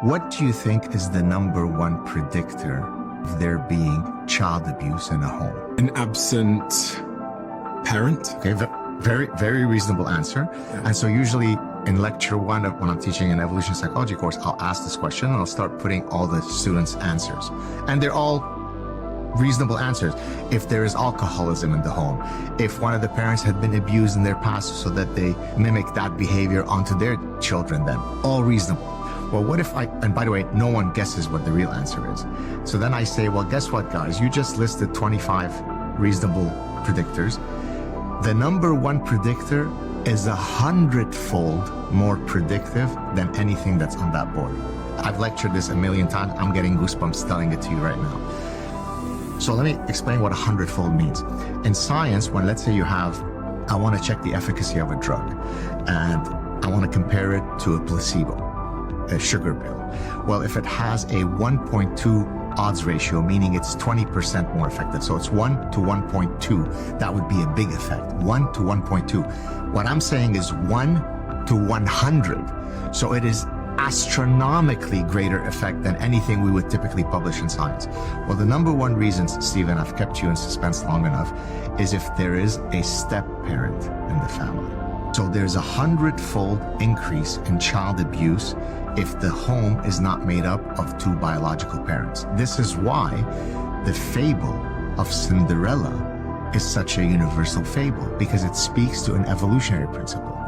What do you think is the number one predictor of there being child abuse in a home? An absent parent. Okay, very, very reasonable answer. Yeah. And so usually in lecture one, when I'm teaching an evolution psychology course, I'll ask this question and I'll start putting all the students' answers. And they're all reasonable answers. If there is alcoholism in the home, if one of the parents had been abused in their past so that they mimic that behavior onto their children, then all reasonable. Well, what if and by the way, no one guesses what the real answer is. So then I say, well, guess what, guys? You just listed 25 reasonable predictors. The number one predictor is 100-fold more predictive than anything that's on that board. I've lectured this a million times. I'm getting goosebumps telling it to you right now. So let me explain what 100-fold means. In science, when let's say I want to check the efficacy of a drug, and I want to compare it to a placebo, a sugar pill. Well, if it has a 1.2 odds ratio, meaning it's 20% more effective, so it's 1 to 1.2, that would be a big effect. 1 to 1.2. What I'm saying is 1 to 100. So it is astronomically greater effect than anything we would typically publish in science. Well, the number one reason, Stephen, I've kept you in suspense long enough, is if there is a step parent in the family. So there's 100-fold increase in child abuse if the home is not made up of two biological parents. This is why the fable of Cinderella is such a universal fable, because it speaks to an evolutionary principle.